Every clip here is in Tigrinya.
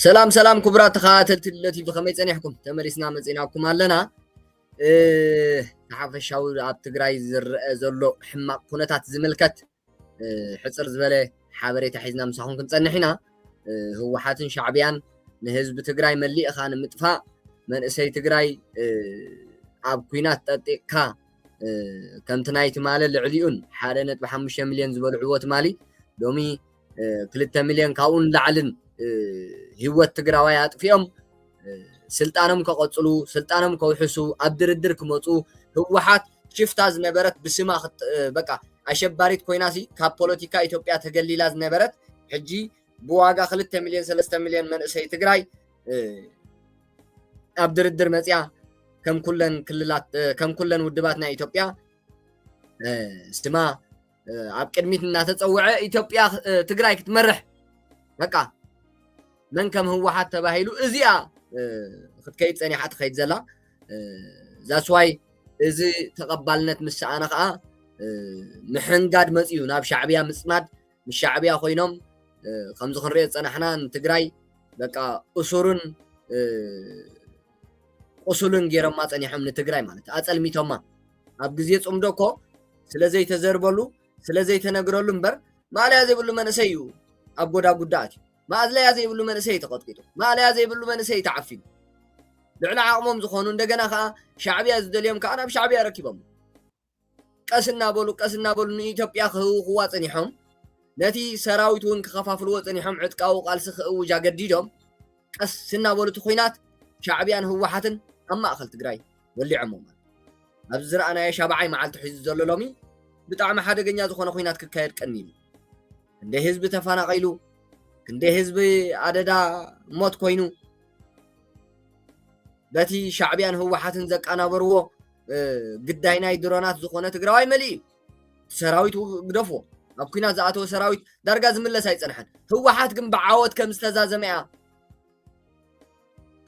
سلام سلام كبرات تخاتلت التي بخميت صنيحكم تمرسنا مصيناكم علنا حافشاو اب تግራይ ዘሎ ሕማቅ ኩነታት ዝምልከት ሕፅር ዝበለ ሓበሬታ ሒዝና ምሳኹም ክንጸንሕ ኢና ህወሓትን ሻዕብያን ንህዝቢ ትግራይ መሊእኻ ንምጥፋእ መንእሰይ ትግራይ ኣብ ኩናት ጠጢቕካ ከምቲ ናይቲ ማለ ልዕሊኡን 1.5 ሚልዮን ዝበልዕዎ ትማሊ ሎሚ 2 ሚልዮን ካብኡን ላዕልን ህይወት ትግራዋይ አጥፊኦም ስልጣኖም ከቀጽሉ ስልጣኖም ከውሕሱ ኣብ ድርድር ክመጹ ህወሓት ሽፍታ ዝነበረት ብስማ በቃ አሸባሪት ኮይናሲ ካብ ፖለቲካ ኢትዮጵያ ተገሊላ ዝነበረት ሕጂ ብዋጋ 2 ሚልዮን 3 ሚልዮን መንእሰይ ትግራይ ኣብ ድርድር መጽያ ከም ኩለን ክልላት ከም ኩለን ውድባት ናይ ኢትዮጵያ ስማ ኣብ ቅድሚት እናተጸውዐ ኢትዮጵያ ትግራይ ክትመርሕ በቃ من كم هو حتى باهيلو ازيا كيد صنيحه تخيد زلا ذاتس واي ازي تقبلنت مسانا خا محنقاد مصيو ناب شعبيا مسماد مش شعبيا خوينوم خمس خنري صنحنا تግራይ በቃ ቁሱልን ገረም ማጽኒሖም ንትግራይ ማለት አጸልሚቶማ ኣብ ግዜ ጽምዶኮ ስለዘይ ተዘርበሉ ስለዘይ ተነግረሉ እንበር ማልያ ዘይብሉ መንሰዩ ኣብ ጎዳ ጉዳት ማዝለያ ዘይብሉ መንሰይ ተቀጥቂጡ ማልያ ዘይብሉ መንሰይ ተዓፊሉ ልዕሊ ዓቅሞም ዝኾኑ እንደገና ኸ ሻዕብያ ዝደልዮም ከ ናብ ሻዕብያ ረኪቦም ቀስና በሉ ንኢትዮጵያ ክህዋ ጽኒሖም ነቲ ሰራዊቱን ክኸፋፍልዎ ጽኒሖም ዕጥቃው ቃልሲ ክእውጃ ገዲዶም ቀስና በሉ ትኹይናት ሻዕብያን ህወሓትን ኣብ ማእኸል ትግራይ ወሊዖም ኣብ ዝረኣና የሻብዓይ መዓልቲ ሒዙ ዘሎ ሎሚ ብጣዕሚ ሓደገኛ ዝኾነ ኩናት ክካየድ ቀኒሉ እንደ ህዝቢ ተፈናቂሉ እንደ ህዝቢ አደዳ ሞት ኮይኑ በቲ ሻዕብያን ህወሓትን ዘቃናበርዎ ግዳይ ናይ ድሮናት ዝኾነ ትግራዋይ መሊእ ሰራዊት ግደፎ ኣብ ኩናት ዝኣተወ ሰራዊት ዳርጋ ዝምለስ ኣይጸንሐን ህወሓት ግን ብዓወት ከም ዝተዛዘመያ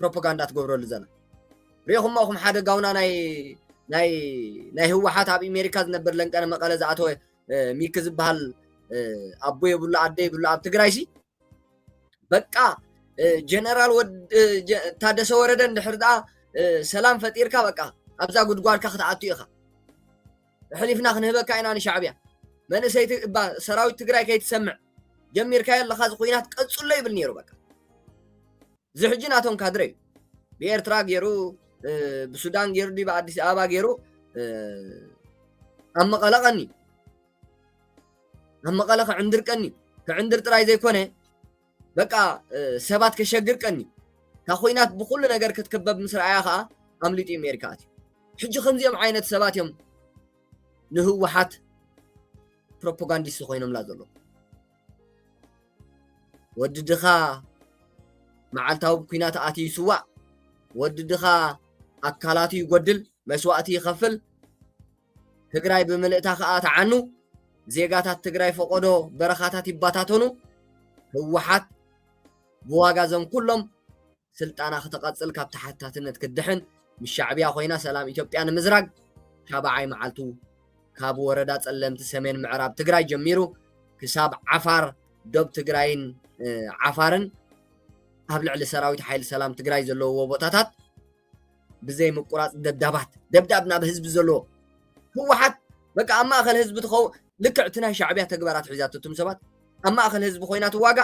ፕሮፓጋንዳ ትገብረሉ ዘላ ሪኹምኹም ሓደ ጋውና ናይ ህወሓት ኣብ አሜሪካ ዝነበር ለንቀነ መቀለ ዝኣተወ ሚክ ዝበሃል አቦ የብሉ አደ የብሉ ኣብ ትግራይ ሲ በቃ ጀነራል ታደሰ ወረደ እንድሕርዳ ሰላም ፈጢርካ በቃ ኣብዛ ጉድጓድካ ክትኣቱ ኢኻ ሕሊፍና ክንህበካ ኢና ንሻዕብያ መንእሰይ ሰራዊት ትግራይ ከይትሰምዕ ጀሚርካ ያለኻ ዝኹይናት ቀጽሎ ይብል ነይሩ በቃ ዝሕጅናቶም ካድረ ብኤርትራ ገይሩ ብሱዳን ገይሩ በአዲስ አበባ ገይሩ ኣመቀለቀኒ ኣመቀለ ከዕንድርቀኒ ከዕንድር ጥራይ ዘይኮነ በቃ ሰባት ከሸግርቀኒ ካኾይናት ብኩሉ ነገር ክትከበብ ምስራያ ኸ ኣምሊጥ አሜሪካት ሕጂ ከምዚኦም ዓይነት ሰባት እዮም ንህወሓት ፕሮፓጋንዲስት ኮይኖም ላ ዘሎ ወድድኻ መዓልታዊ ኩናት ኣትዩ ይስዋዕ ወድድኻ ኣካላቱ ይጎድል መስዋዕቲ ይኸፍል ትግራይ ብምልእታ ኸኣ ተዓኑ ዜጋታት ትግራይ ፈቆዶ በረኻታት ይባታተኑ ህወሓት ብዋጋ ዘም ኩሎም ስልጣና ከተቀጽል ካብ ተሓታትነት ክድሕን ምሻዕብያ ኮይና ሰላም ኢትዮጵያ ንምዝራግ ሻብዓይ መዓልቱ ካብ ወረዳ ጸለምቲ ሰሜን ምዕራብ ትግራይ ጀሚሩ ክሳብ ዓፋር ዶብ ትግራይን ዓፋርን ኣብ ልዕሊ ሰራዊት ሓይሊ ሰላም ትግራይ ዘለዎ ቦታታት ብዘይ ምቁራጽ ደብዳብ ናብ ህዝቢ ዘለዎ ህወሓት በቃ ኣብ ማእኸል ህዝቢ ትኸው ልክዕ እቲ ናይ ሻዕብያ ተግባራት ሒዛትቱም ሰባት ኣብ ማእኸል ህዝቢ ኮይና ትዋጋ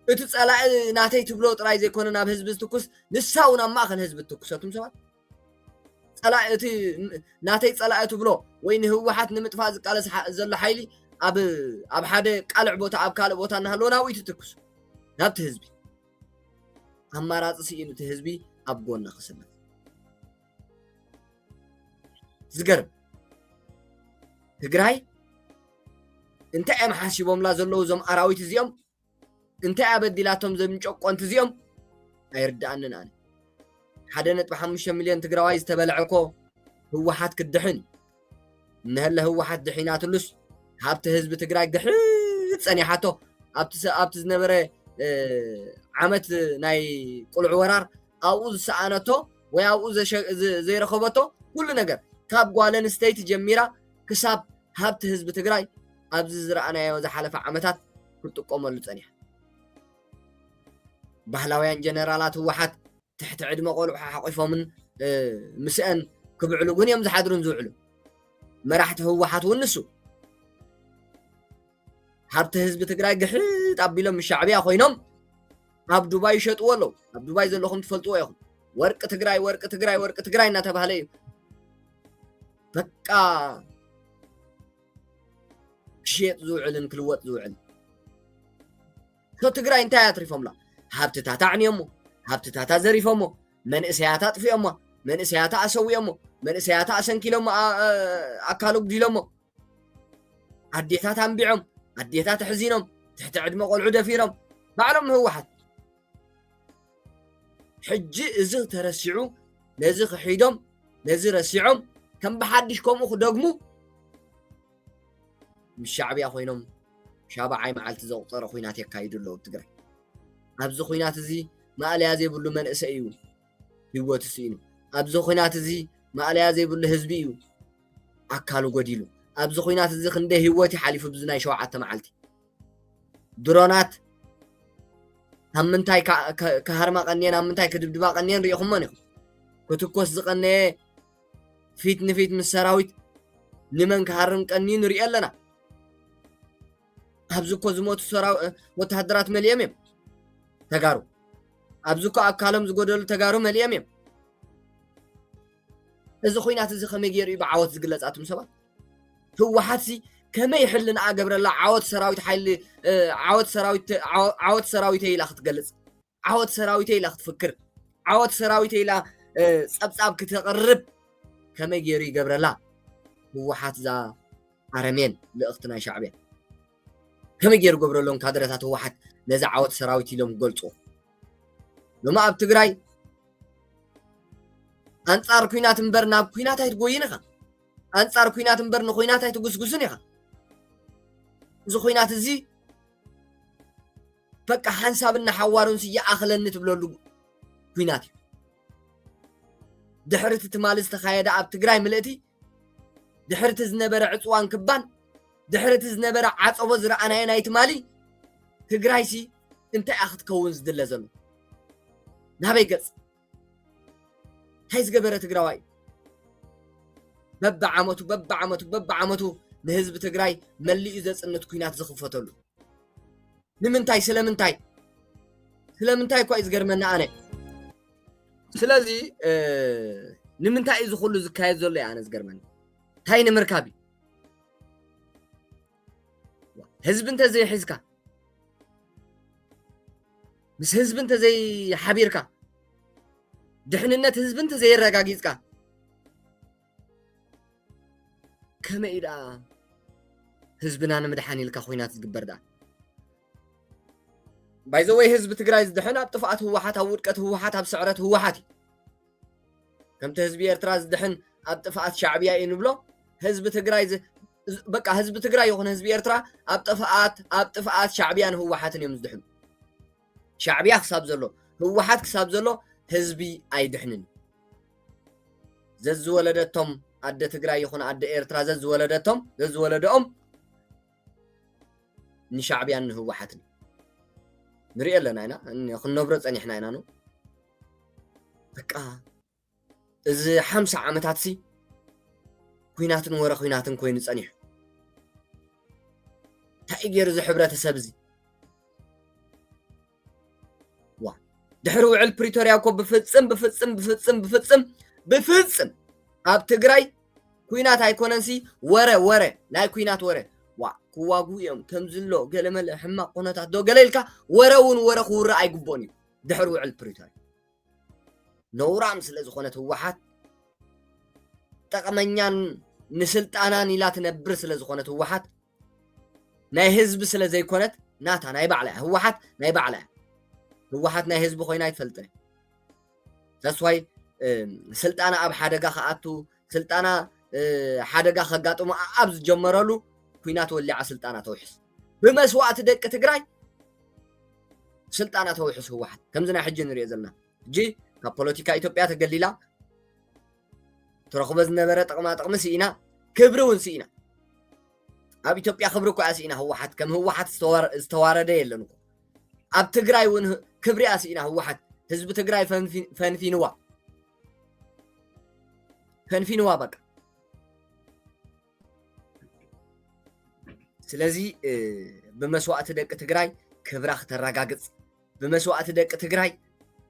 እቲ ጸላኢ ናተይ ትብሎ ጥራይ ዘይኮነ ናብ ህዝቢ ዝትኩስ ንሳውን ኣብ ማእኸል ህዝቢ ትኩሰቱም ሰባት ጸላኢ እቲ ናተይ ጸላኢ ትብሎ ወይ ንህወሓት ንምጥፋእ ዝቃለስ ዘሎ ሓይሊ ኣብ ሓደ ቃልዕ ቦታ ኣብ ካልእ ቦታ እናሃለወ ናብኡ ትትኩስ ናብቲ ህዝቢ ኣማራፂ ስኢኑ እቲ ህዝቢ ኣብ ጎና ክስመት ዝገርም ትግራይ እንታይ እዮም ሓሲቦምላ ዘለዉ ዞም ኣራዊት እዚኦም እንታይ ኣበዲላቶም ዘምጨቆንት እዚኦም ኣይርዳእንን ኣነ 1.5 ሚልዮን ትግራዋይ ዝተበልዐኮ ህወሓት ክድሕን ነህለ ህወሓት ድሒናትሉስ ሃብቲ ህዝቢ ትግራይ ድሕን ጸኒሓቶ ኣብቲ ዝነበረ ዓመት ናይ ቁልዕ ወራር ኣብኡ ዝሰኣነቶ ወይ ኣብኡ ዘይረኸበቶ ኩሉ ነገር ካብ ጓለን ስቴት ጀሚራ ክሳብ ሃብቲ ህዝቢ ትግራይ ኣብዚ ዝረኣናዮ ዝሓለፈ ዓመታት ክትጥቀመሉ ጸኒሓ ባህላውያን ጀነራላት ህወሓት ትሕቲ ዕድመ ቆልዑ ሓቂፎምን ምስአን ክብዕሉ ግን እዮም ዝሓድሩን ዝውዕሉ መራሕቲ ህወሓት እውን ንሱ ሃብቲ ህዝቢ ትግራይ ግሕጥ ኣቢሎም ሻዕብያ ኮይኖም ኣብ ዱባይ ይሸጥዎ ኣለዉ ኣብ ዱባይ ዘለኹም ትፈልጥዎ ኢኹም ወርቂ ትግራይ ወርቂ ትግራይ ወርቂ ትግራይ እናተባህለ እዩ በቃ ክሽየጥ ዝውዕልን ክልወጥ ዝውዕል ትግራይ እንታይ ኣትሪፎምላ ሃብትታት ኣዕንዮሞ ሃብትታት ዘሪፎሞ መንእሰያት ኣጥፊኦሞ መንእሰያት ኣሰዊኦሞ መንእሰያት ኣሰንኪሎሞ ኣካሉ ግዲሎሞ ኣዴታት ኣንቢዖም ኣዴታት ሕዚኖም ትሕቲ ዕድመ ቆልዑ ደፊሮም ባዕሎም ህወሓት ሕጂ እዚ ተረሲዑ ነዚ ክሒዶም ነዚ ረሲዖም ከም ብሓድሽ ከምኡ ክደግሙ ምስ ሻዕብያ ኮይኖም ሻብዓይ መዓልቲ ዘቁፀረ ኩናት የካይዱ ኣለዉ ትግራይ ኣብዚ ኩናት እዚ ማእለያ ዘይብሉ መንእሰይ እዩ ህይወቱ ስኢኑ ኣብዚ ኩናት እዚ ማእለያ ዘይብሉ ህዝቢ እዩ ኣካሉ ጎዲሉ ኣብዚ ኩናት እዚ ክንደይ ህይወት ይሓሊፉ ብዚ ናይ 7 መዓልቲ ድሮናት ኣብ ምንታይ ካሃርማ ቀንየን ኣብ ምንታይ ክድብድባ ቀንየን ሪኢኹሞን ኢኹም ክትኮስ ዝቀነየ ፊት ንፊት ምስ ሰራዊት ንመን ክሃርም ቀንዩ ንሪኢ ኣለና ኣብዚ እኮ ዝሞቱ ወተሃደራት መሊኦም እዮም ተጋሩ ኣብዚ እኮ ኣካሎም ዝጎደሉ ተጋሩ መሊኦም እዮም እዚ ኩናት እዚ ከመይ ገይሩ እዩ ብዓወት ዝግለጻትም ሰባት ህወሓት ከመይ ይሕልና ኣገብረላ ዓወት ሰራዊት ሓይሊ ዓወት ሰራዊት ኢላ ክትገልጽ ዓወት ሰራዊት ኢላ ክትፍክር ዓወት ሰራዊት ኢላ ጸብጻብ ክትቀርብ ከመይ ገይሩ ይገብረላ ህወሓት ዛ ኣረሜን ልእኽቲ ናይ ሻዕብያ ከመይ ገይሩ ገብረሎም ካድረታት ህወሓት ነዚ ዓወት ሰራዊት ኢሎም ገልጹ ሎማ ኣብ ትግራይ ኣንጻር ኩናት እምበር ናብ ኩናት ኣይትጎይን ኢኻ ኣንጻር ኩናት እምበር ንኩናት ኣይትጉስጉስን ኢኻ እዚ ኩናት እዚ በቃ ሓንሳብና ሓዋሩን ይኣኽለኒ ትብለሉ ኩናት እዩ ድሕርቲ ትማሊ ዝተኻየደ ኣብ ትግራይ ምልእቲ ድሕርቲ ዝነበረ ዕፅዋን ክባን ድሕርቲ ዝነበረ ዓፀቦ ዝረኣናየ ናይ ትማሊ ትግራይሲ እንታይ ክትከውን ዝድለ ዘሎ ናበይ ገጽ እንታይ ዝገበረ ትግራዋይ በብዓመቱ ንህዝቢ ትግራይ መሊኡ ዘፅንት ኩናት ዝኽፈተሉ ንምንታይ ስለምንታይ እኳ እዩ ዝገርመና ኣነ ስለዚ ንምንታይ እዩ ዝኩሉ ዝካየድ ዘሎ ኣነ ዝገርመኒ እንታይ ንምርካብ ህዝቢ እንተዘይሒዝካ ምስ ህዝቢ እንተዘይሓቢርካ ድሕንነት ህዝቢ እንተዘይረጋጊፅካ ከመይ ኢዳ ህዝብና ንምድሓን ኢልካ ኩናት ዝግበር ዳ ባይዘወይ ህዝቢ ትግራይ ዝድሕን ኣብ ጥፍኣት ህወሓት ኣብ ውድቀት ህወሓት ኣብ ስዕረት ህወሓት እዩ ከምቲ ህዝቢ ኤርትራ ዝድሕን ኣብ ጥፍኣት ሻዕብያ እዩ ንብሎ ህዝቢ ትግራይ በቃ ህዝቢ ትግራይ ይኹን ህዝቢ ኤርትራ ኣብ ጥፍኣት ሻዕብያን ህወሓትን እዮም ዝድሕኑ ሻዕብያ ክሳብ ዘሎ ህወሓት ክሳብ ዘሎ ህዝቢ ኣይድሕንን ዘዝወለደቶም ኣደ ትግራይ ይኹን ኣደ ኤርትራ ዘዝወለደኦም ንሻዕብያን ንህወሓትን ንሪኢ ኣለና ኢና ክንነብሮ ፀኒሕና ኢና ኑ በቃ እዚ 50 ዓመታት ኩናትን ወረ ኩናትን ኮይኑ ፀኒሑ እንታይ ገይሩ እዚ ሕብረተሰብ እዚ ድሕሪ ውዕል ፕሪቶርያ እኮ ብፍፅም ኣብ ትግራይ ኩናት ኣይኮነንሲ ወረ ናይ ኩናት ወረ ክዋጉ እዮም ከምዝሎ ገለመለ ሕማቅ ኩነታት ዶ ገለ ኢልካ ወረ ክውራእ ኣይግብኦን እዩ ድሕሪ ውዕል ፕሪቶርያ ነውራም ስለ ዝኾነት ህወሓት ጠቕመኛን ንስልጣናን ኢላ ትነብር ስለ ዝኾነት ህወሓት ናይ ህዝቢ ስለ ዘይኮነት ናታ ናይ ባዕላ ህወሓት ናይ ባዕላ ህወሓት ናይ ህዝቢ ኮይና ይትፈልጥን ተስዋይ ስልጣና ኣብ ሓደጋ ከኣቱ ስልጣና ሓደጋ ከጋጥሙ ኣብ ዝጀመረሉ ኩናት ወሊዓ ስልጣና ተውሕስ ብመስዋዕቲ ደቂ ትግራይ ስልጣና ተውሕስ ህወሓት ከምዚ ናይ ሕጂ ንሪኦ ዘለና ሕጂ ካብ ፖለቲካ ኢትዮጵያ ተገሊላ ትረኽቦ ዝነበረ ጥቕማጥቕሚ ስኢና ክብሪ እውን ስኢና ኣብ ኢትዮጵያ ክብሪ እኳ ስኢና ህወሓት ከም ህወሓት ዝተዋረደ የለን እኮ ኣብ ትግራይ እውን كبري أسئنا هوحات حزب تجراي فنفينوا بقى سلازي بمسوات دق تجراي كبراخ تراجعز بمسوات دق تجراي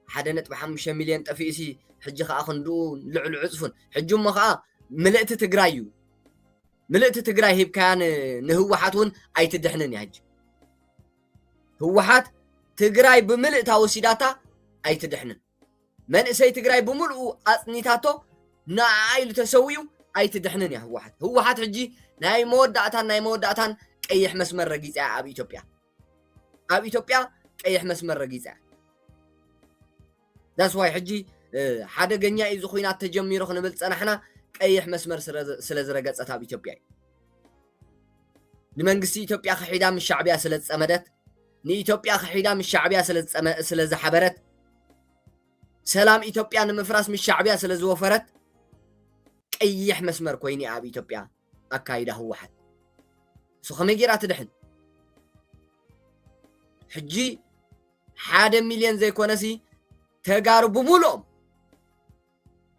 حدا نتبع 5 مليون طفيسي حجي خا خندو لعل عصفن حجم ما خا ملئت تجرايو ملئت تجراي هيب كان نهوحاتون اي تدحنن يا حج هوحات تجراي بملئت وسيداتا اي تدحنن من اسي تجراي بملؤ اصنيتاتو نايل تسويو اي تدحنن يا هوحات حجي ناي موداتان قيح مسمر رقيصا اب ايتوبيا قيح مسمر رقيصا داس واي حجي حدغኛ اي زخوينات تجميرو خنبل صنحنا قيح مسمر سلازرغصت اب ايتوبيا لمنغسي ايتوبيا خحيدا من الشعبيه سلازصمدت ني ايتوبيا خحيدا من الشعبيه سلازحبرت سلام ايتوبيا نمفراس من الشعبيه سلازوفرت قيح مسمر كويني اب ايتوبيا اكايدا هوحت سو خميجرا تدحن حجي 1 مليون زي كونسي تغارو بمولهم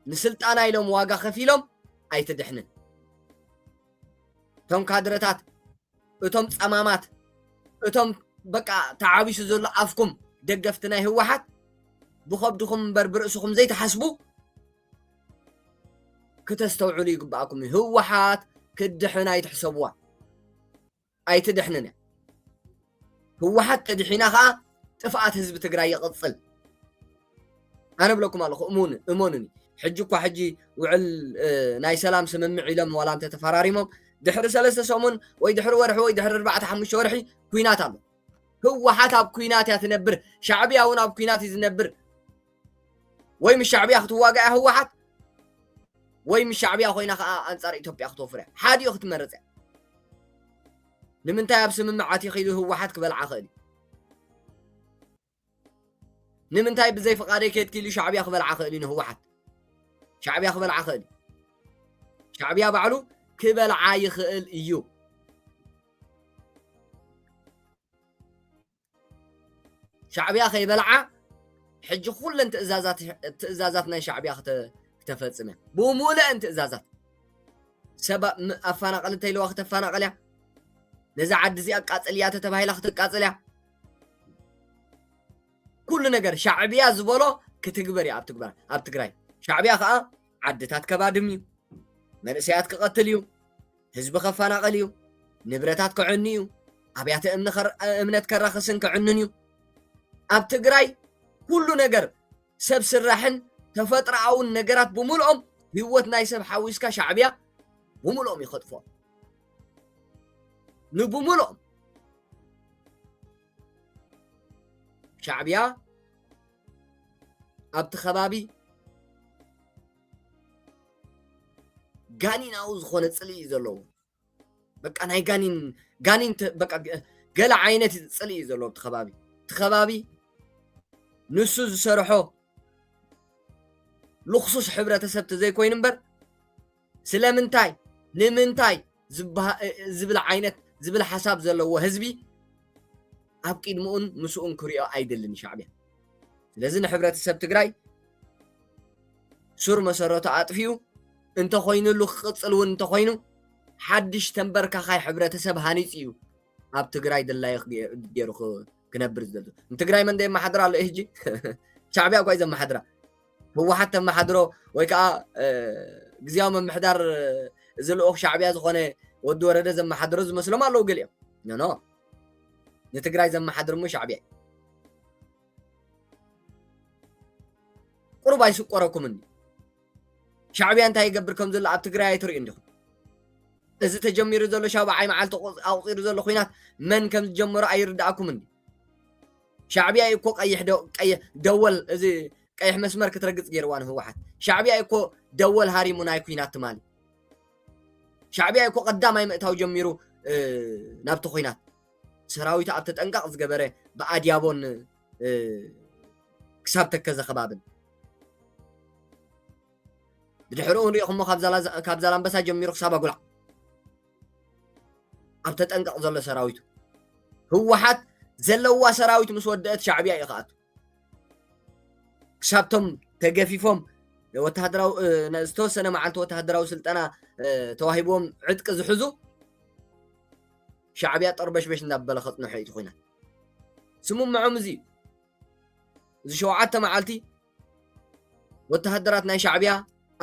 نسلطان ايلهم واغا خفيلهم اي تدحنن توم كادرتات اتوم صمامات اتوم بقى تعابيش زل افكم دغفتنا هوحت بخبدكم بربرسكم زي تحسبوا كتستوعلوا يقباكم هوحات كدحنا يتحسبوا اي تدحننا هوحات تدحينها طفات حزب تግራይ يقصل انا بلكم الله امونني حجكو حجي وعل ناي سلام سممع إلهم ولا انت تفراريمهم دحر 3 سمون وي دحر ورح وي دحر 4 5 ورحي كوينات الله هو حتى بكوينات يتنبر شعبي او اب كوينات يتنبر وي مش شعبي اخت واقع هو حت وي مش شعبي اخوينا انصار ايتوبيا اخت فرع حادي اخت مرص لمنتا بسممعات يخيلو هو حت كبلع خالي نمنتاي بزي فقاري كيت كيلو شعبي اخبل عقلين هو حد شعبي اخبل عقلي شعبي بعلو كبل عايخل ايو شعبي اخي بلعه حج كل انت ازازاتنا شعبي اخ تفصمه بموله انت ازازات سبب افانا قلتي لو اخ تفانا قليا نزا عد زي اقاصليا تتبايل اخ تقاصليا كل نجار شعبيا زبولو كتغبري اب تግራይ شعبيا خا عدتات كبادميو منسيات كقتليو حزب خفاناقليو نبرتات كعنيو ابيات امنت كرخسن كعننيو اب تግራይ كل نجار سب سراحن تفطرعو نجارات بمولهم هيوت ناي سب حويسكا شعبيا بمولهم يخطفوا نبمولهم شعبيا ابت خبابي غانين اوز خونه صلي زلو بقى ناي غانين بقى قال عينت صلي زلو تخبابي نسو زسرحو لخصوص حبرتسب زي كوين نمبر سلامنتاي نمنتاي زبل عينت زبل حساب زلو حزبي اب قدمون مسؤون كوريا ايدلن شعبيا لازم حبرتسب تግራይ سور مسرته اطفيو انت خوينو له قصلو انت خوينو حدش تنبركا خاي حبرتسب هانيصيو اب تግራይ دلاي غيرو كنبر زلو انت تግራይ من دي محضر على اهجي شعبيا كويس محضره هو حتى محضره ويكا غزياو من محضر زلو شعبيا زخونه ود ورده زم محضره زمسلو مالو قليو نو نتግራይ زم محضر مو شعبيا قرباي سقركم اني شعبيا انت يقبركم زل اب تግራይ تري اندخ اذا تجمير زلو شابعاي معلت او غير زلو خوينات من كم تجمر ايرداكم اني شعبيا يكو قيح دول اذا قيح مسمر كترقص غيروان هو واحد شعبيا يكو دول هاري مناي كوينات مالي شعبيا يكو قدام يمتاو جميرو نابت خوينات سراويت اب تطنقق زغبره باديابون كساب تكزه خبابن بدحرون ريخم كابزالان بس جميرو حسابا غلا اب تطنقق زله سراويت هو حد زلوا سراويت مسودات شعبيا يخات ክሳብቶም ተገፊፎም ወተሃደራዊ ዝተወሰነ መዓልቲ ወተሃደራዊ ስልጠና ተዋሂቦም ዕጥቂ ዝሕዙ ሻዕብያ ጠርበሽበሽ እንዳበለ ኸጽንሑ እዩ ኮይና ስሙምዖም እዚ ሸውዓተ መዓልቲ ወተሃደራት ናይ ሻዕብያ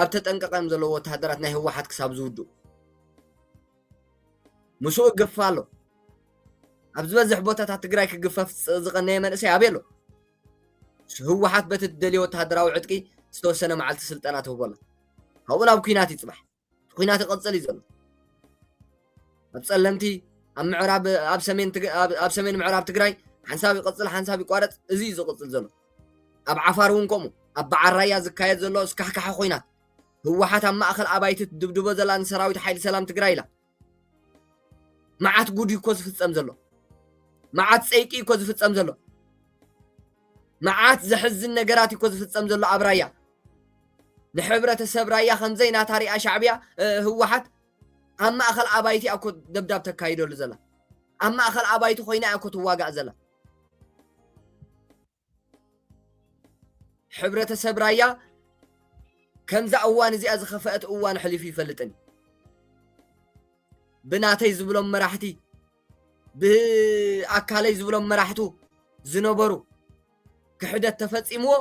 ኣብ ተጠንቀቐም ዘለዎ ወተሃደራት ናይ ህወሓት ክሳብ ዝውድኡ ምስኡ ገፋ ኣሎ ኣብ ዝበዝሕ ቦታታት ትግራይ ክግፈፍ ዝቐነየ መንእሰይ ኣበይ ኣሎ ህወሓት በቲ ትደልዮ ወተሃደራዊ ዕጥቂ ዝተወሰነ መዓልቲ ስልጠና ትህበሎ ካብኡ ናብ ኩናት ይፅባሕ ኩናት ይቐፅል እዩ ዘሎ ኣብ ጸለምቲ ኣብ ምዕራብ ኣብ ሰሜን ምዕራብ ትግራይ ሓንሳብ ይቐፅል ሓንሳብ ይቋረፅ እዚ እዩ ዝቕፅል ዘሎ ኣብ ዓፋር እውን ከምኡ ኣብ በዓል ራያ ዝካየድ ዘሎ እስካሕካሐ ኩናት ህወሓት ኣብ ማእኸል ኣባይቲ ትድብድቦ ዘላ ንሰራዊት ሓይሊ ሰላም ትግራይ ኢላ መዓት ጉድ እኮ ዝፍፀም ዘሎ መዓት ፀይቂ እኮ ዝፍፀም ዘሎ መዓት ዘሕዝን ነገራት እኮ ዝፍፀም ዘሎ ኣብ ራያ ንሕብረተሰብ ራያ ከምዘይ ናታ ሪኣ ሻዕብያ ህወሓት ኣብ ማእኸል ኣባይቲ እኮ ደብዳብ ተካይደሉ ዘላ ኣብ ማእኸል ኣባይቲ ኮይና እኮ ትዋጋእ ዘላ ሕብረተሰብ ራያ ከምዛ እዋን እዚኣ ዝኸፈአት እዋን ሕሊፉ ይፈልጥን ብናተይ ዝብሎም መራሕቲ ብኣካለይ ዝብሎም መራሕቱ ዝነበሩ ክሕደት ተፈፂምዎ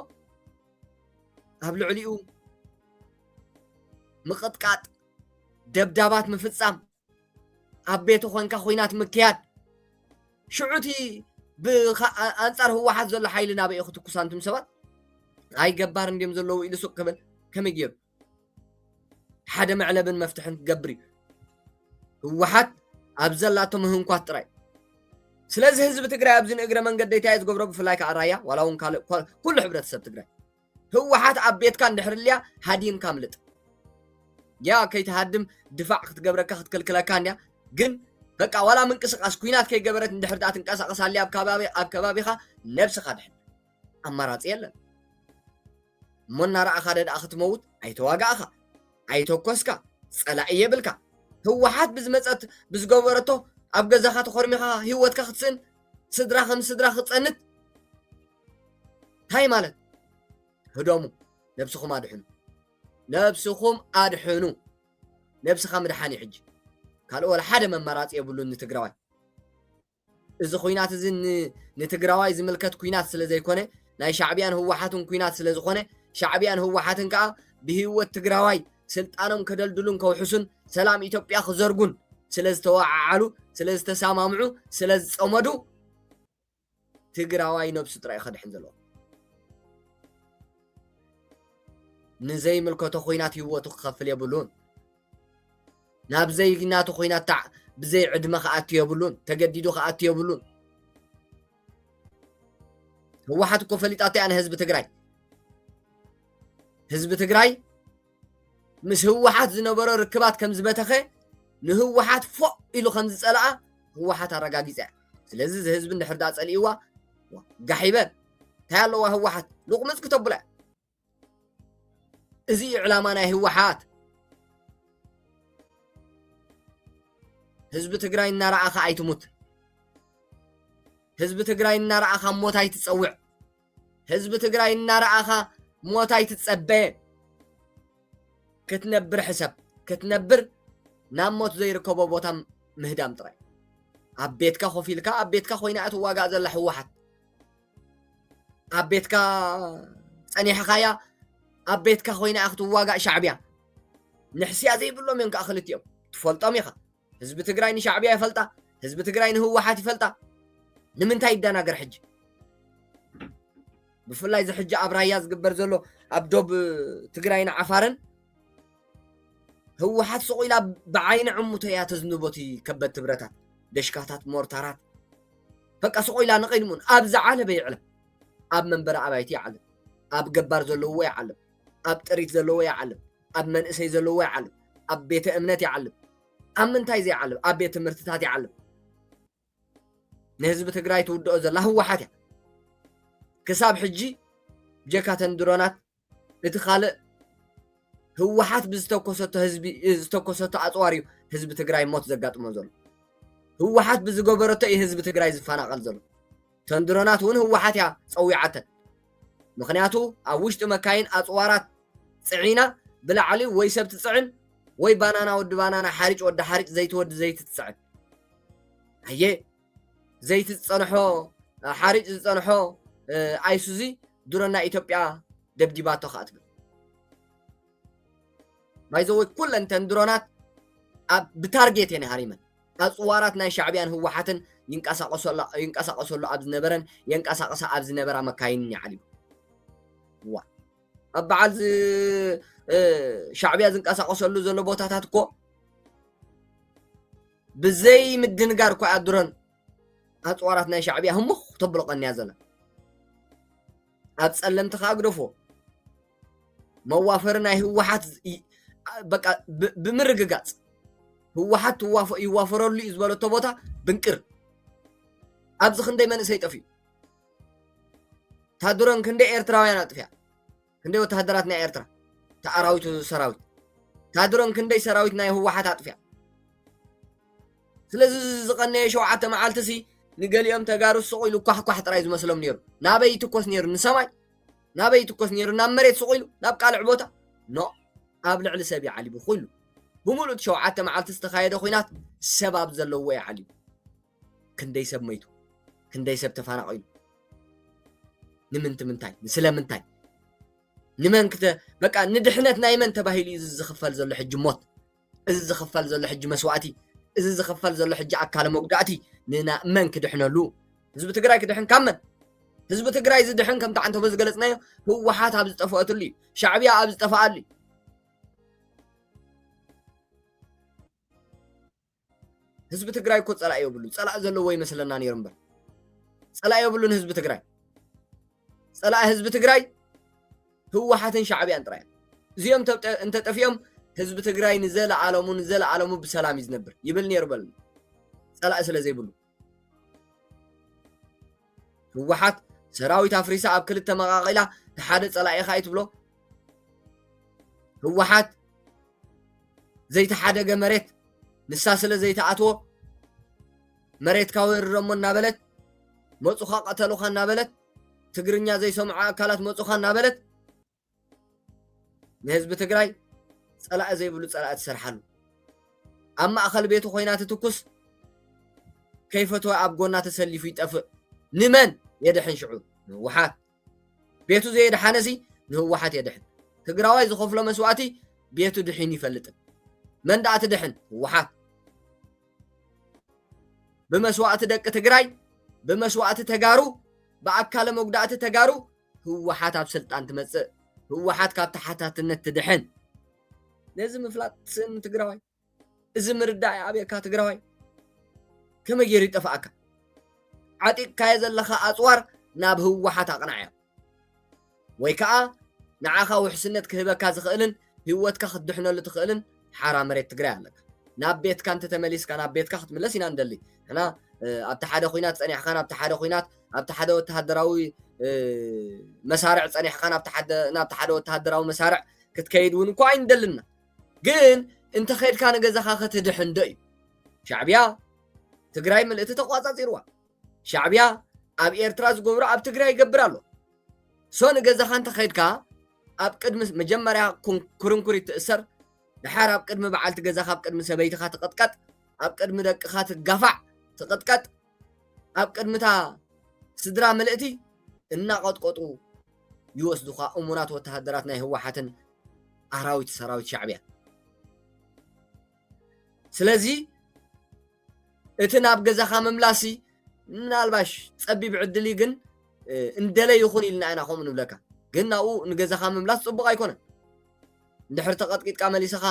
ኣብ ልዕሊኡ ምቕጥቃጥ ደብዳባት ምፍጻም ኣብ ቤቱ ኮንካ ኩናት ምክያድ ሽዑቲ ብኣንጻር ህወሓት ዘሎ ሓይሊ ናበይ ክትኩሳ እንቱም ሰባት ኣይ ገባር እንዲም ዘለዉ ኢሉ ሱቅ ክብል ከመይ ገይሩ ሓደ መዕለብን መፍትሕን ክገብር እዩ ህወሓት ኣብ ዘላቶ ምህንኳት ጥራይ ስለዚ ህዝቢ ትግራይ ኣብዚ ንእግረ መንገዲ እንታይ ዝገብሮ ብፍላይ ከዓ ራያ ዋላ እውን ኩሉ ሕብረተሰብ ትግራይ ህወሓት ኣብ ቤትካ እንድሕርልያ ሃዲምካ ምልጥ ያ ከይተሃድም ድፋዕ ክትገብረካ ክትከልክለካ እንያ ግን በቃ ዋላ ምንቅስቃስ ኩናት ከይገበረት እንድሕር ዳ ትንቀሳቀሳልያ ኣብ ከባቢኻ ነብስኻ ድሕን ኣማራፂ የለን እሞ እናረኣኻ ደድኣ ክትመውት ኣይተዋጋእኻ ኣይተኮስካ ፀላእ የብልካ ህወሓት ብዝመፀት ብዝገበረቶ ኣብ ገዛኻ ተኸርሚኻ ህይወትካ ክትስእን ስድራ ከም ስድራ ክትፀንት እንታይ ማለት ህዶሙ ነብስኹም ኣድሕኑ ነብስኹም ኣድሕኑ ነብስኻ ምድሓኒ ሕጂ ካልኦ ወላ ሓደ መመራፂ የብሉን ንትግራዋይ እዚ ኩናት እዚ ንትግራዋይ ዝምልከት ኩናት ስለ ዘይኮነ ናይ ሻዕብያን ህወሓትን ኩናት ስለ ዝኾነ ሻዕብያን ህወሓትን ከዓ ብህይወት ትግራዋይ ስልጣኖም ከደልድሉን ከውሕሱን ሰላም ኢትዮጵያ ክዘርጉን ስለ ዝተዋዓዓሉ ስለ ዝተሰማምዑ ስለ ዝፀመዱ ትግራዋይ ነብሱ ጥራይ ከድሕን ዘለዎ ንዘይምልከቶ ኩናት ህይወቱ ክኸፍል የብሉን ናብ ዘይናቱ ኩናት ብዘይ ዕድመ ከኣቱ የብሉን ተገዲዱ ከኣቱ የብሉን ህወሓት እኮ ፈሊጣቶ እያ ንህዝቢ ትግራይ ምስ ህወሓት ዝነበሮ ርክባት ከም ዝበተኸ ንህወሓት ፎ ኢሉ ከም ዝፀልኣ ህወሓት ኣረጋጊፀ ስለዚ እዚ ህዝቢ እንድሕር ዳ ፀሊእዋ ጋሒበ እንታይ ኣለዋ ህወሓት ልቕምፅ ክተብላ እዚ ዕላማ ናይ ህወሓት ህዝቢ ትግራይ እናረኣኻ ኣይትሙት ህዝቢ ትግራይ እናረኣኻ ሞት ኣይትፀውዕ ህዝቢ ትግራይ እናረኣኻ ሞት ኣይትፀበየ ክትነብር ሕሰብ ክትነብር ናብ ሞት ዘይርከቦ ቦታ ምህዳም ጥራይ ኣብ ቤትካ ኮፍ ኢልካ ኣብ ቤትካ ኮይና እትዋጋእ ዘላ ህወሓት ኣብ ቤትካ ፀኒሕኻያ ኣብ ቤትካ ኮይና ክትዋጋእ ሻዕብያ ንሕስያ ዘይብሎም እዮም ከዓ ክልቲኦም ትፈልጦም ኢኻ ህዝቢ ትግራይ ንሻዕብያ ይፈልጣ ህዝቢ ትግራይ ንህወሓት ይፈልጣ ንምንታይ ይደናገር ሕጂ ብፍላይ እዚ ሕጂ ኣብ ራያ ዝግበር ዘሎ ኣብ ዶብ ትግራይን ዓፋርን ህወሓት ስቑኢላ ብዓይኒ ዕሙቶ እያ ተዝንቦት ከበድቲ ብረታት ደሽካታት ሞርታራት በቃ ስቑኢላ ንቐድሙን ኣብ ዝዓለበ ይዕለም ኣብ መንበረ ኣባይቲ ይዓለም ኣብ ገባር ዘለዎ ይዓለም ኣብ ጥሪት ዘለዎ ይዓለም ኣብ መንእሰይ ዘለዎ ይዓለም ኣብ ቤተ እምነት ይዓለም ኣብ ምንታይ ዘይዓለም ኣብ ቤት ትምህርትታት ይዓለም ንህዝቢ ትግራይ ትውድኦ ዘላ ህወሓት እያ ክሳብ ሕጂ ጀካተን ድሮናት እቲ ካልእ ህወሓት ብዝተኮሰቶ ህዝቢ ዝተኮሰቶ ኣፅዋር እዩ ህዝቢ ትግራይ ሞት ዘጋጥሞ ዘሎ ህወሓት ብዝገበረቶ እዩ ህዝቢ ትግራይ ዝፈናቐል ዘሎ ተን ድሮናት እውን ህወሓት እያ ፀዊዓተን ምክንያቱ ኣብ ውሽጢ መካይን ኣፅዋራት ፅዒና ብላዕሊ ወይ ሰብ ትፅዕን ወይ ባናና ወዲ ባናና ሓሪጭ ወዲ ሓሪጭ ዘይቲ ወዲ ዘይቲ ትፅዕን ኣየ ዘይቲ ዝፀንሖ ሓሪጭ ዝፀንሖ ኣይሱዚ ድሮና ኢትዮጵያ ደብዲባቶ ከዓ ትብል ባይዘወይ ኩለን ተን ድሮናት ብታርጌት እየን ሃሪመን ኣፅዋራት ናይ ሻዕብያን ህወሓትን ይንቀሳቀሰሉ ኣብ ዝነበረን የንቀሳቀሳ ኣብ ዝነበራ መካይን ይዓልዩ ዋ ኣብ በዓል ሻዕብያ ዝንቀሳቀሰሉ ዘሎ ቦታታት እኮ ብዘይ ምድንጋር እኮ ኣድሮን ኣፅዋራት ናይ ሻዕብያ ህሙኽ ተብልቀንያ ዘላ ኣብ ፀለምቲ ከዓ ግደፎ መዋፈሪ ናይ ህወሓት በቃ ብምርግጋፅ ህወሓት ይዋፈረሉ እዩ ዝበለቶ ቦታ ብንቅር ኣብዚ ክንደይ መንእሰይ ጠፍዩ ታድሮን ክንደይ ኤርትራውያን ኣጥፍያ ክንደይ ወታደራት ናይ ኤርትራ ተኣራዊቱ ሰራዊት ታድሮን ክንደይ ሰራዊት ናይ ህወሓት ኣጥፍያ ስለዚ ዝቐነየ 7 መዓልቲ ሲ ንገሊኦም ተጋሩ ስቑኢሉ ኳሕኳሕ ጥራይ ዝመስሎም ነይሩ ናበይ ይትኮስ ነይሩ ንሰማይ ናበይ ይትኮስ ነይሩ ናብ መሬት ስቑኢሉ ናብ ቃልዕ ቦታ ኖ ኣብ ልዕሊ ሰብ ይዓሊቡ ኩሉ ብምሉእ 7 መዓልቲ ዝተኻየደ ኩናት ሰብ ኣብ ዘለዎ ይዓሊቡ ክንደይ ሰብ መይቱ ክንደይ ሰብ ተፈናቒሉ ንምንታይ ስለምንታይ ንመን ክተ በቃ ንድሕነት ናይ መን ተባሂሉ እዚ ዝኽፈል ዘሎ ሕጂ ሞት እዚ ዝኽፈል ዘሎ ሕጂ መስዋእቲ እዚ ዝኽፈል ዘሎ ሕጂ ኣካለ መጉዳእቲ ንመን ክድሕነሉ ህዝቢ ትግራይ ክድሕን ካብ መን ህዝቢ ትግራይ ዝድሕን ከምቲ ዓንተ በዝገለጽናዮ ህወሓት ኣብ ዝጠፍአትሉ እዩ ሻዕብያ ኣብ ዝጠፍኣሉ እዩ ህዝቢ ትግራይ እኮ ፀላእ የብሉ ፀላእ ዘለዎ ይመስለና ነይሩ እምበር ፀላእ የብሉን ህዝቢ ትግራይ ፀላእ ህዝቢ ትግራይ ህወሓትን ሻዕብያን ጥራይ እዚኦም እንተጠፊኦም ህዝቢ ትግራይ ንዘለዓለሙ ብሰላም ይዝነብር ይብል ነይሩ በል ፀላእ ስለ ዘይብሉ ህወሓት ሰራዊት ኣፍሪሳ ኣብ ክልተ መቃቂላ ተሓደ ፀላእ ኢኻ ትብሎ ህወሓት ዘይተሓደገ መሬት ንሳ ስለ ዘይተኣትዎ መሬትካ ወረሞ እናበለት መፁኻ ቀተሉኻ እናበለት ትግርኛ ዘይሰምዑ ኣካላት መፁኻ እናበለት ንህዝቢ ትግራይ ፀላእ ዘይብሉ ፀላእ ትሰርሓሉ ኣብ ማእኸል ቤቱ ኮይና ትትኩስ ከይፈትወ ኣብ ጎና ተሰሊፉ ይጠፍእ ንመን የድሕን ሽዑ ንህወሓት ቤቱ ዘየድሓነሲ ንህወሓት የድሕን ትግራዋይ ዝኸፍሎ መስዋእቲ ቤቱ ድሒን ይፈልጥን من دا تدحن وحات بمسوات دق تግራይ بمسوات ተጋሩ بأكال مقدات تጋሩ ህወሓት ኣብ ስልጣን ትመጽእ ህወሓት ካብ ተሓታትነት ትድሕን ነዚ ምፍላጥ ስም ትግራዋይ እዚ ምርዳእ ኣብካ ትግራዋይ ከመይ ጌሩ ይጠፋእካ ዓጢቅካየ ዘለኻ ኣፅዋር ናብ ህወሓት ኣቕናዕዮ ወይ ከዓ ንዓኻ ውሕስነት ክህበካ ዝኽእልን ህይወትካ ክትድሕነሉ ትኽእልን ሓራ መሬት ትግራይ ኣለካ ናብ ቤትካ እንተ ተመሊስካ ናብ ቤትካ ክትምለስ ኢና እንደሊ ሕና ኣብቲ ሓደ ኩናት ፀኒሕካ ናብቲ ሓደ ኩናት ኣብቲ ሓደ ወተሃደራዊ መሳርዕ ፀኒሕካ ናብቲ ሓደ ወተሃደራዊ መሳርዕ ክትከይድ እውን እኳ ኣይንደልና ግን እንተ ኸይድካ ንገዛኻ ክትድሕን ዶ እዩ ሻዕብያ ትግራይ ምልእቲ ተቋፃፂርዋ ሻዕብያ ኣብ ኤርትራ ዝገብሮ ኣብ ትግራይ ይገብር ኣሎ ሶ ንገዛኻ እንተ ኸይድካ ኣብ ቅድሚ መጀመርያ ኩርንኩሪት ትእሰር ድሓር ኣብ ቅድሚ በዓልቲ ገዛኻ ኣብ ቅድሚ ሰበይትኻ ትቕጥቀጥ ኣብ ቅድሚ ደቅኻ ትጋፋዕ ትቕጥቀጥ ኣብ ቅድሚታ ስድራ ምልእቲ እናቐጥቀጡ ይወስዱኻ እሙናት ወተሃደራት ናይ ህወሓትን ኣራዊት ሰራዊት ሻዕብያ ስለዚ እቲ ናብ ገዛኻ መምላሲ ምናልባሽ ፀቢብ ዕድል ግን እንደለ ይኹን ኢልና ኢና ከምኡ ንብለካ ግን ናብኡ ንገዛኻ መምላስ ፅቡቕ ኣይኮነን እንድሕር ተቐጥቂጥካ መሊስኻ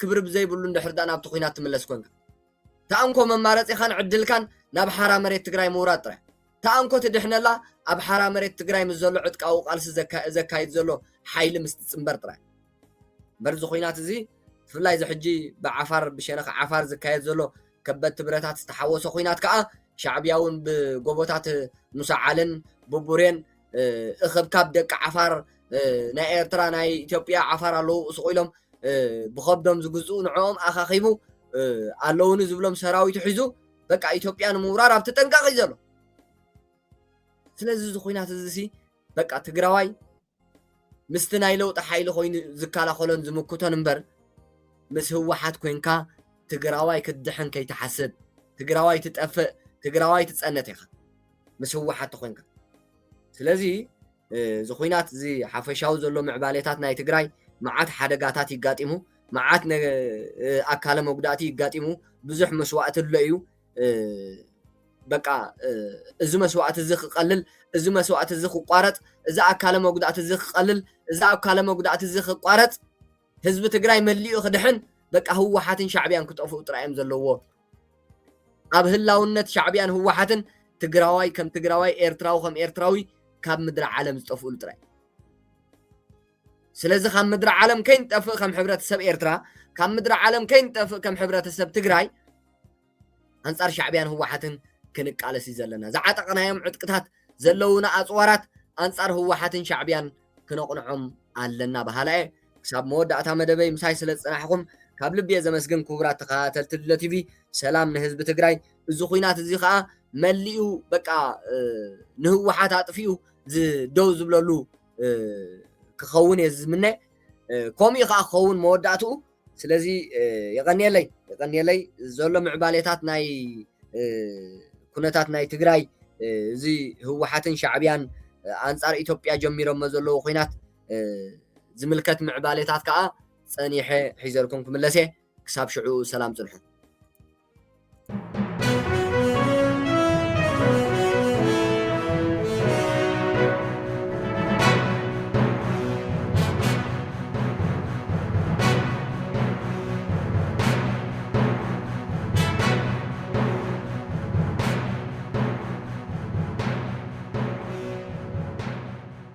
ክብሪ ብዘይብሉ እንድሕር ዳ ናብቲ ኩናት ትምለስ ኮንካ ተኣንኮ መማረፂኻን ዕድልካን ናብ ሓራ መሬት ትግራይ ምውራድ ጥራይ ተኣንኮ ትድሕነላ ኣብ ሓራ መሬት ትግራይ ምስ ዘሎ ዕጥቃዊ ቃልሲ ዘካይድ ዘሎ ሓይሊ ምስ ትፅምበር ጥራይ በርዚ ኩናት እዚ ብፍላይ ዝሕጂ ብዓፋር ብሸነኽ ዓፋር ዝካየድ ዘሎ ከበድቲ ብረታት ዝተሓወሶ ኩናት ከዓ ሻዕብያ እውን ብጎቦታት ሙሳዓልን ብቡሬን እኽብካብ ደቂ ዓፋር ናይ ኤርትራ ናይ ኢትዮጵያ ዓፋር ኣለዉ ስቑኢሎም ብኸብዶም ዝግዝኡ ንዕኦም ኣኻኺቡ ኣለውኒ ዝብሎም ሰራዊቱ ሒዙ በቃ ኢትዮጵያ ንምውራር ኣብ ተጠንቃቂ ዘሎ ስለዚ እዚ ኩናት እዚ بقى تجراوي مستناي لو تحايل خوين زكالا خلون زمكوتون امبر مس هو حد كوينكا تجراوي كدحن كي تحسب تجراوي تتأفق تجراوي تتصنت يخ مس هو حد خوينكا سلازي زخوينات زي حفشاو زلو معباليتات ناي تجراي معات حدقاتات يقاتمو معات أكالا مقداتي يقاتمو بزح مسوات الليو بقى إذا مسوات الزخ قلل إذا مسوات الزخ قارت إذا أكالا مقدات الزخ قلل إذا أكالا مقدات الزخ قارت حزب تجراي مليو خدحن بقى هو حاتن شعبيان كتقفوا ترايم زلوه أب هلاونت شعبيان هو حاتن تجراوي كم تجراوي إيرتراو كم إيرتراوي كم مدرع عالم تقفوا تراي سلازي كم مدرع عالم كين تقف كم حبرات السب إيرترا كم مدرع عالم كين تقف كم حبرات السب تجراي أنصار شعبيان هو حاتن كنك على سيزلنا زعتقنا يوم عتقتات زلونا أصوارات أنصار هو حاتن شعبيان كنقنعهم علنا بهالاء حساب مودعتا مدبي مساي سلصناحكم ካብ ልብ ዘመስግን ክቡራት ተኸታተልቲ ቲቪ ሰላም ንህዝቢ ትግራይ እዚ ኩናት እዚ ከዓ መሊኡ በቃ ንህወሓት ኣጥፊኡ ደው ዝብለሉ ክኸውን የዝምነ ከምኡ ከዓ ክኸውን መወዳእትኡ ስለዚ የቀኒየለይ ዘሎ ምዕባሌታት ናይ ኩነታት ናይ ትግራይ እዚ ህወሓትን ሻዕብያን አንጻር ኢትዮጵያ ጀሚሮም ዘለዉ ኩናት ዝምልከት ምዕባሌታት ከዓ ጸኒሐ ሒዘልኩም ክምለሰ ክሳብ ሽዑ ሰላም ጽንሑ